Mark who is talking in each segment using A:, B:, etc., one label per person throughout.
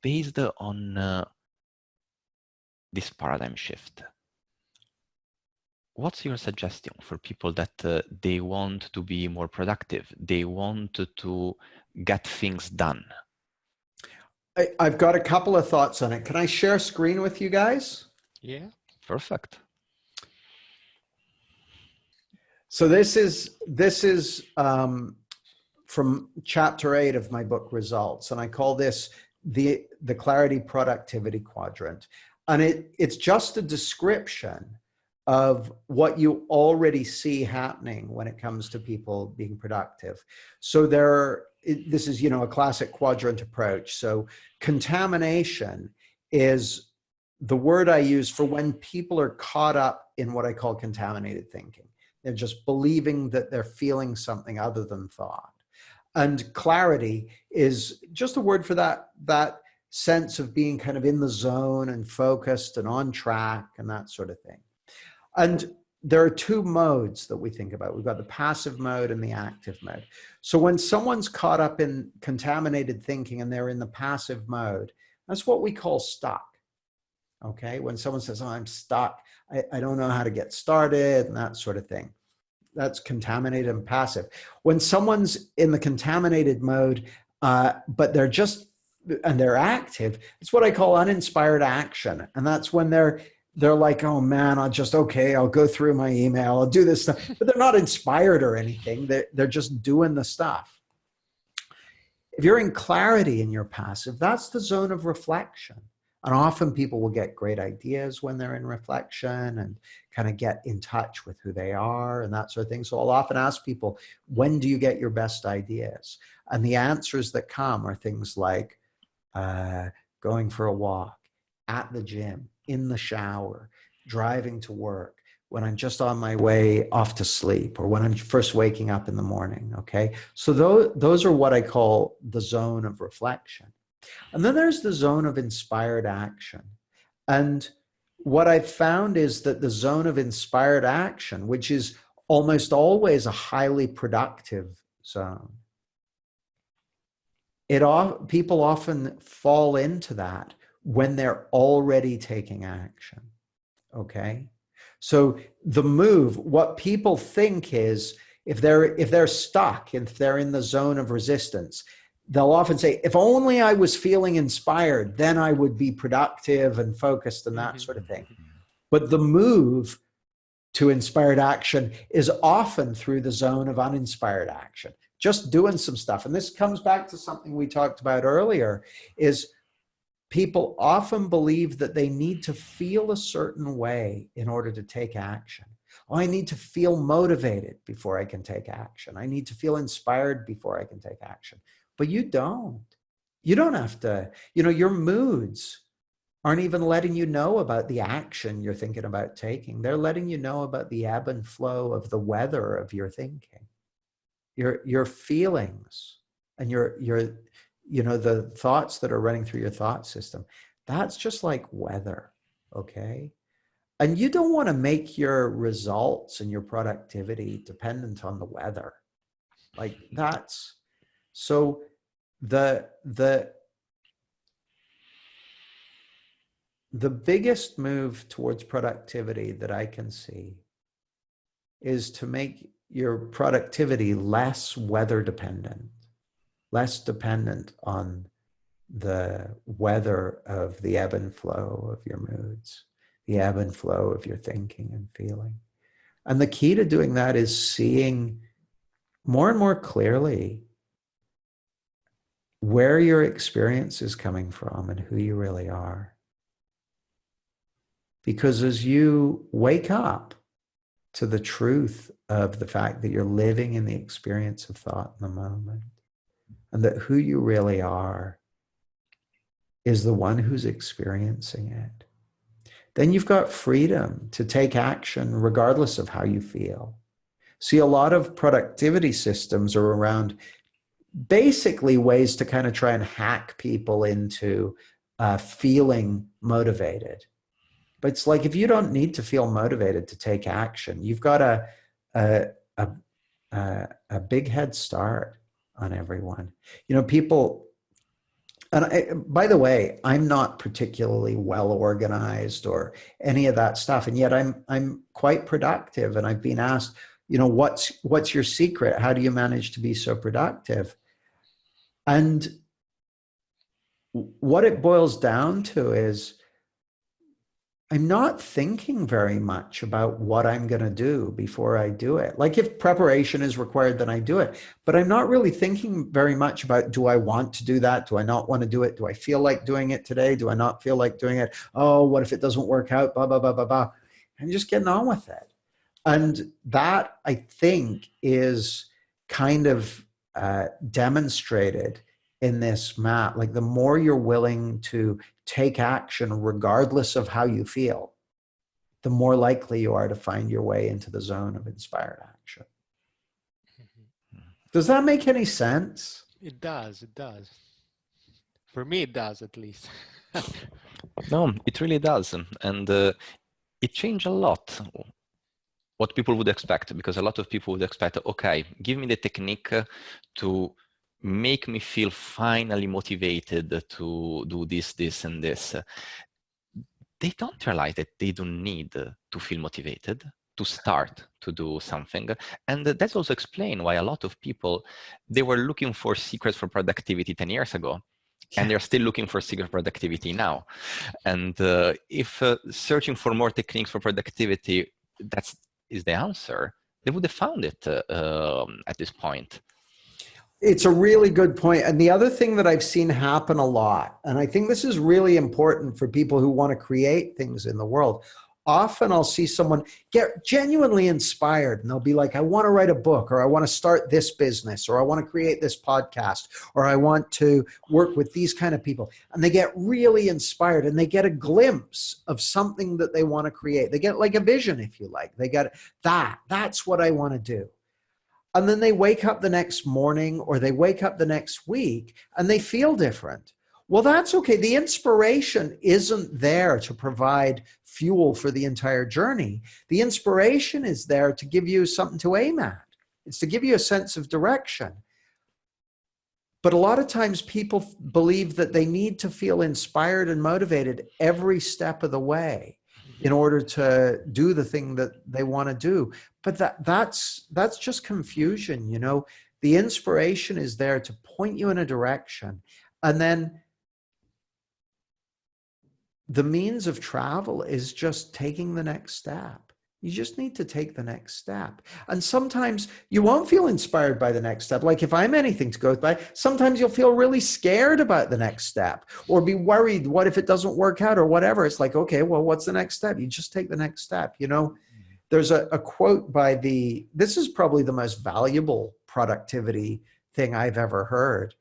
A: based on this paradigm shift, what's your suggestion for people that they want to be more productive? They want to get things done.
B: I've got a couple of thoughts on it. Can I share screen with you guys?
A: Yeah, perfect.
B: So this is from chapter 8 of my book Results, and I call this the clarity productivity quadrant. And it's just a description of what you already see happening when it comes to people being productive. So this is, a classic quadrant approach. So contamination is the word I use for when people are caught up in what I call contaminated thinking. They're just believing that they're feeling something other than thought. And clarity is just a word for that sense of being kind of in the zone and focused and on track and that sort of thing. And there are two modes that we think about. We've got the passive mode and the active mode. So when someone's caught up in contaminated thinking and they're in the passive mode, that's what we call stuck. Okay, when someone says, oh, I'm stuck, I don't know how to get started and that sort of thing. That's contaminated and passive. When someone's in the contaminated mode, but they're active, it's what I call uninspired action. And that's when they're like, oh man, I'll go through my email, I'll do this stuff, but they're not inspired or anything. They're just doing the stuff. If you're in clarity in your passive, that's the zone of reflection. And often people will get great ideas when they're in reflection and kind of get in touch with who they are and that sort of thing. So I'll often ask people, when do you get your best ideas? And the answers that come are things like going for a walk, at the gym, in the shower, driving to work, when I'm just on my way off to sleep, or when I'm first waking up in the morning, okay? So those are what I call the zone of reflection. And then there's the zone of inspired action. And what I've found is that the zone of inspired action, which is almost always a highly productive zone, people often fall into that when they're already taking action, okay? So the move, what people think is, if they're stuck, if they're in the zone of resistance, they'll often say, if only I was feeling inspired, then I would be productive and focused and that sort of thing. But the move to inspired action is often through the zone of uninspired action, just doing some stuff. And this comes back to something we talked about earlier, is people often believe that they need to feel a certain way in order to take action. Oh, I need to feel motivated before I can take action. I need to feel inspired before I can take action. But you don't. You don't have to, your moods aren't even letting you know about the action you're thinking about taking. They're letting you know about the ebb and flow of the weather of your thinking. Your feelings and the thoughts that are running through your thought system, that's just like weather, okay? And you don't want to make your results and your productivity dependent on the weather. Like that's, so the biggest move towards productivity that I can see is to make your productivity less weather dependent, less dependent on the weather of the ebb and flow of your moods, the ebb and flow of your thinking and feeling. And the key to doing that is seeing more and more clearly where your experience is coming from and who you really are. Because as you wake up to the truth of the fact that you're living in the experience of thought in the moment, and that who you really are is the one who's experiencing it, then you've got freedom to take action regardless of how you feel. See, a lot of productivity systems are around basically ways to kind of try and hack people into feeling motivated. But it's like, if you don't need to feel motivated to take action, you've got a big head start on everyone. People And by the way, I'm not particularly well organized or any of that stuff, and yet I'm quite productive. And I've been asked, what's your secret? How do you manage to be so productive? And what it boils down to is I'm not thinking very much about what I'm going to do before I do it. Like if preparation is required, then I do it. But I'm not really thinking very much about, do I want to do that? Do I not want to do it? Do I feel like doing it today? Do I not feel like doing it? Oh, what if it doesn't work out? Blah, blah, blah, blah, blah. I'm just getting on with it. And that, I think, is kind of demonstrated in this map. Like the more you're willing to take action regardless of how you feel, the more likely you are to find your way into the zone of inspired action. Does that make any sense?
C: It does. It does. For me, it does, at least.
A: No, it really does. And it changed a lot what people would expect, because a lot of people would expect, okay, give me the technique to make me feel finally motivated to do this, this, and this. They don't realize that they don't need to feel motivated to start to do something. And that's also explained why a lot of people, they were looking for secrets for productivity 10 years ago. And they're still looking for secret productivity now. And if searching for more techniques for productivity, is the answer, they would have found it at this point.
B: It's a really good point. And the other thing that I've seen happen a lot, and I think this is really important for people who want to create things in the world. Often I'll see someone get genuinely inspired and they'll be like, I want to write a book, or I want to start this business, or I want to create this podcast, or I want to work with these kind of people. And they get really inspired and they get a glimpse of something that they want to create. They get like a vision, if you like. They get that's what I want to do. And then they wake up the next morning or they wake up the next week and they feel different. Well, that's okay. The inspiration isn't there to provide fuel for the entire journey. The inspiration is there to give you something to aim at. It's to give you a sense of direction. But a lot of times people believe that they need to feel inspired and motivated every step of the way in order to do the thing that they want to do. But that's just confusion. The inspiration is there to point you in a direction. And then the means of travel is just taking the next step. You just need to take the next step. And sometimes you won't feel inspired by the next step. Like if I'm anything to go by, sometimes you'll feel really scared about the next step or be worried, what if it doesn't work out or whatever. It's like, okay, well, what's the next step? You just take the next step. There's a quote by this is probably the most valuable productivity thing I've ever heard.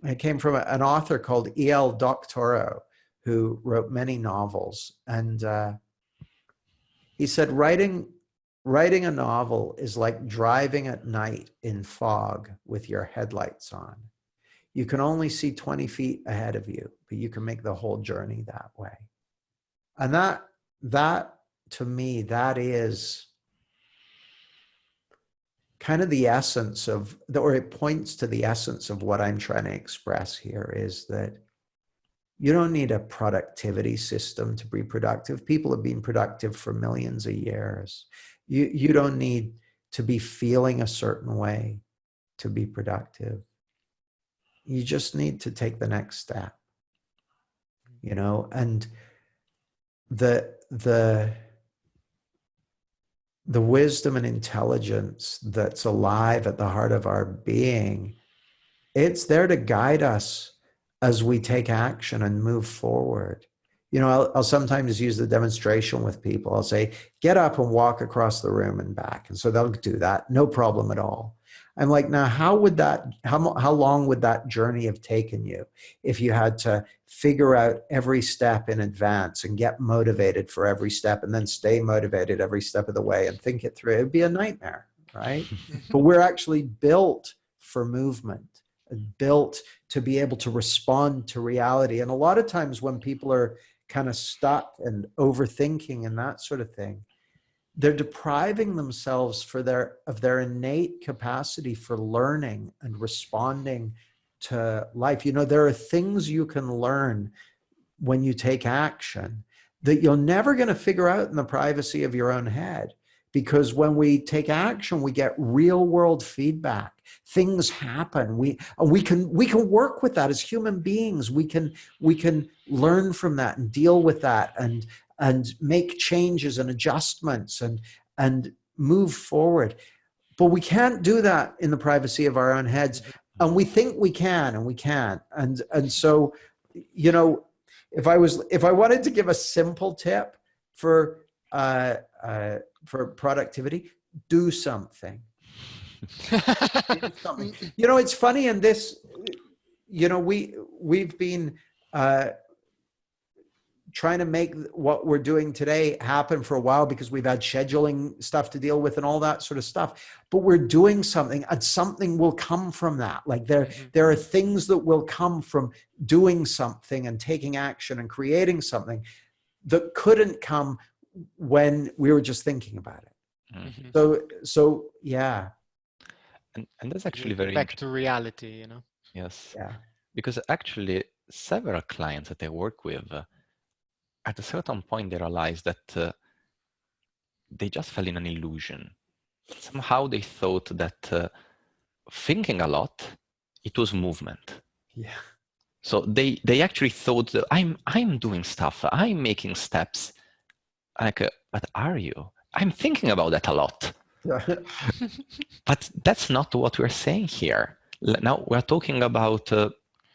B: It came from an author called E.L. Doctorow, who wrote many novels. And he said, writing a novel is like driving at night in fog with your headlights on. You can only see 20 feet ahead of you, but you can make the whole journey that way. And that to me, that is kind of the essence of, or it points to the essence of what I'm trying to express here, is that you don't need a productivity system to be productive. People have been productive for millions of years. You don't need to be feeling a certain way to be productive. You just need to take the next step, and the wisdom and intelligence that's alive at the heart of our being, it's there to guide us as we take action and move forward. I'll sometimes use the demonstration with people. I'll say, get up and walk across the room and back. And so they'll do that, no problem at all. I'm like, now, how long would that journey have taken you if you had to figure out every step in advance and get motivated for every step and then stay motivated every step of the way and think it through? It'd be a nightmare, right? But we're actually built for movement, built to be able to respond to reality. And a lot of times when people are kind of stuck and overthinking and that sort of thing, they're depriving themselves of their innate capacity for learning and responding to life. You know, there are things you can learn when you take action that you're never going to figure out in the privacy of your own head. Because when we take action, we get real world feedback. Things happen. We can work with that as human beings. We can learn from that and deal with that and make changes and adjustments and move forward. But we can't do that in the privacy of our own heads. And we think we can, and we can't. And so, you know, if I wanted to give a simple tip for productivity, do something. Do something. You know, it's funny in this, you know, we've been trying to make what we're doing today happen for a while because we've had scheduling stuff to deal with and all that sort of stuff. But we're doing something, and something will come from that. Like there are things that will come from doing something and taking action and creating something that couldn't come when we were just thinking about it.
A: Mm-hmm.
B: So yeah.
A: And that's actually very
C: back to reality, you know?
A: Yes.
B: Yeah.
A: Because actually several clients that I work with, at a certain point, they realized that they just fell in an illusion. Somehow they thought that thinking a lot, it was movement.
B: Yeah.
A: So they actually thought that I'm doing stuff, I'm making steps. Like, but are you? I'm thinking about that a lot. But that's not what we're saying here. Now we're talking about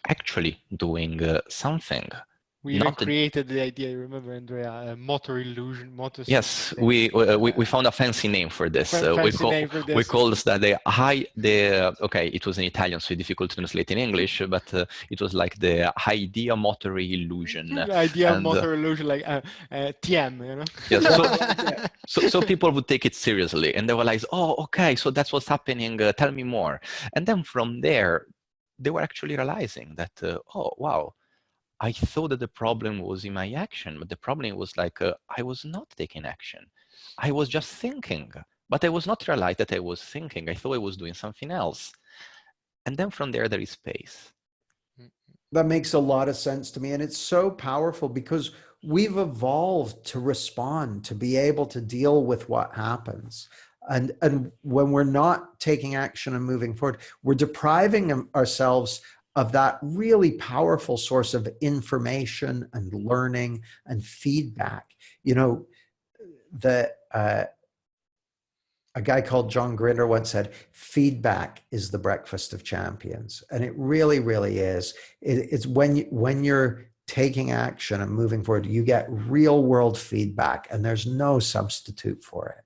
A: actually doing something.
C: We even created the idea, remember, Andrea, motor illusion, motor.
A: Yes, we found a fancy name for this. We called that okay, it was in Italian, so difficult to translate in English, but it was like the idea motor illusion.
C: Idea motor illusion, like TM, you know?
A: Yes, so people would take it seriously, and they were like, oh, okay, so that's what's happening, tell me more. And then from there, they were actually realizing that, oh, wow, I thought that the problem was in my action, but the problem was like, I was not taking action. I was just thinking, but I was not realized that I was thinking. I thought I was doing something else. And then from there is space.
B: That makes a lot of sense to me. And it's so powerful because we've evolved to respond, to be able to deal with what happens. And when we're not taking action and moving forward, we're depriving ourselves of that really powerful source of information and learning and feedback. You know, a guy called John Grinder once said, feedback is the breakfast of champions. And it really, really is. It's when you're taking action and moving forward, you get real world feedback, and there's no substitute for it.